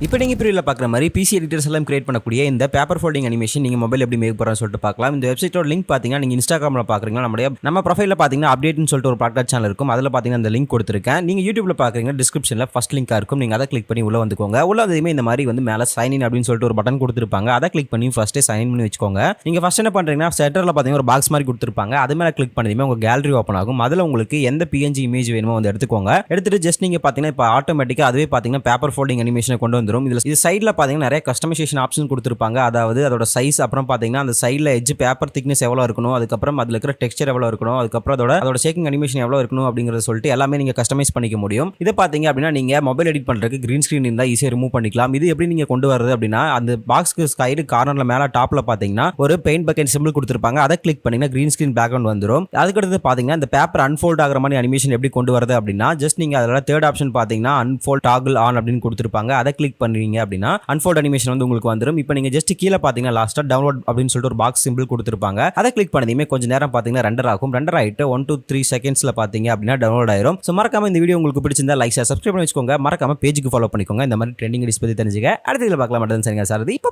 இப்போ நீங்கள் ப்ரீவியூல பார்க்குற மாதிரி பிசி எடிட்டர்ஸ் எல்லாம் கிரியேட் பண்ணக்கூடிய இந்த பேப்பர் ஃபோல்டிங் அனிமேஷன் நீங்கள் மொபைல் எப்படி மேக் போகிறோம்னு சொல்லிட்டு பார்க்கலாம். இந்த வெப்சைட்டோட லிங்க் பார்த்தீங்கன்னா நீங்கள் இன்ஸ்டாகிராமில் பார்க்குறீங்க, நம்ம ப்ரொஃபைலில் பார்த்தீங்கன்னா அப்டேட்னு சொல்லிட்டு ஒரு ப்ராடக்ட் சேனல் இருக்கும். அதில் பார்த்தீங்கன்னா அந்த லிங்க் கொடுத்துருக்கேன். நீங்கள் யூடியூப்ல பார்க்குறீங்க, டிஸ்கிரிப்ஷனில் ஃபர்ஸ்ட் லிங்காக இருக்கும். நீங்கள் அதை கிளிக் பண்ணி உள்ளே வந்துக்கோங்க. உள்ள வந்ததுமே இந்த மாதிரி வந்து மேலே சைன் இன் அப்படின்னு சொல்லிட்டு ஒரு பட்டன் கொடுத்துருப்பாங்க. அதை கிளிக் பண்ணி ஃபஸ்ட்டே சைன் இன் பண்ணி வச்சுக்கோங்க. நீங்கள் ஃபஸ்ட் என்ன பண்ணுறீங்கன்னா செட்டரில் பார்த்தீங்கன்னா ஒரு பாக்ஸ் மாதிரி கொடுத்துருப்பாங்க. அது மேலே கிளிக் பண்ணதுமே உங்கள் கேலரி ஓப்பன் ஆகும். அதில் உங்களுக்கு எந்த பிஎன்ஜி இமேஜ் வேணுமோ வந்து எடுத்துக்கோங்க. எடுத்துட்டு ஜஸ்ட் நீங்கள் பார்த்தீங்கன்னா இப்போ ஆட்டோமேட்டிக்காக அதுவே பார்த்தீங்கன்னா பேப்பர் ஃபோல்டிங் அனிமேஷனை கொண்டு வந்துடும். இது சைடில் பார்த்தீங்கன்னா நிறைய கஸ்டமைசேஷன் ஆப்ஷன் கொடுத்துருப்பாங்க. அதாவது அதோட சைஸ், அப்புறம் பார்த்தீங்கன்னா அந்த சைடில் எட்ஜ் பேப்பர் திக்னஸ் எவ்வளோ இருக்கணும், அதுக்கப்புறம் அதில் இருக்கிற டெக்ஸ்சர் எவ்வளோ இருக்கணும், அதுக்கப்புறம் அதோட ஷேக்கிங் அனிமேஷன் எவ்வளோ இருக்கணும் அப்படிங்கிறத சொல்லிட்டு எல்லாமே நீங்கள் கஸ்டமைஸ் பண்ணிக்க முடியும். இதை பார்த்தீங்க அப்படின்னா நீங்கள் மொபைல் எடிட் பண்ணுறதுக்கு கிரீன் ஸ்க்ரீன் இருந்தால் ஈஸியாக ரிமூவ் பண்ணிக்கலாம். இது எப்படி நீங்கள் கொண்டு வரது அப்படின்னா அந்த பாக்ஸ்க்கு சைடு கார்னரில் மேலே டாப்பில் பார்த்தீங்கன்னா ஒரு பெயிண்ட் பக்கெட் சிம்பிள் கொடுத்துருப்பாங்க. அதை கிளிக் பண்ணிங்கன்னா கிரீன் ஸ்க்ரீன் பேக்ரவுண்ட் வந்துடும். அதுக்கடுத்து பார்த்தீங்கன்னா இந்த பேப்பர் அன்ஃபோல்ட் ஆகிற மாதிரி அனிமேஷன் எப்படி கொண்டு வரது அப்படின்னா ஜஸ்ட் நீங்கள் அதில் தேர்ட் ஆப்ஷன் பார்த்தீங்கன்னா அன்ஃபோல்ட் டாகிள் ஆன் அப்படின்னு கொடுத்துருப்பாங்க. அதை கிளிக் பண்ணுவீங்க அப்படின்னா அன்ஃபோல்ட் அனிமேஷன் வந்து உங்களுக்கு வந்துடும். இப்போ நீங்க ஜஸ்ட் கீழே பார்த்தீங்கன்னா லாஸ்ட்டாக டவுன்லோட் அப்படின்னு சொல்லிட்டு ஒரு பாக்ஸ் சிம்பிள் கொடுத்துருப்பாங்க. அதை கிளிக் பண்ணதுமே கொஞ்சம் நேரம் பார்த்தீங்கன்னா ரெண்டர் ஆகும். ரெண்டர் ஆகிட்டு 1 to 3 செகண்ட்ஸில் பார்த்தீங்க அப்படின்னா டவுன்லோட் ஆயிரும். ஸோ மறக்காம இந்த வீடியோ உங்களுக்கு பிடிச்சிருந்தா லைக் சப்ஸ்கிரைப் பண்ணி வச்சுக்கோங்க. மறக்காம பேஜுக்கு ஃபாலோ பண்ணிக்கோங்க. இந்த மாதிரி ட்ரெண்டிங் டிஸ்பிளே தெரிஞ்சுக்க அடுத்த பார்க்கலாம். மட்டும் சரிங்க சார். இப்போ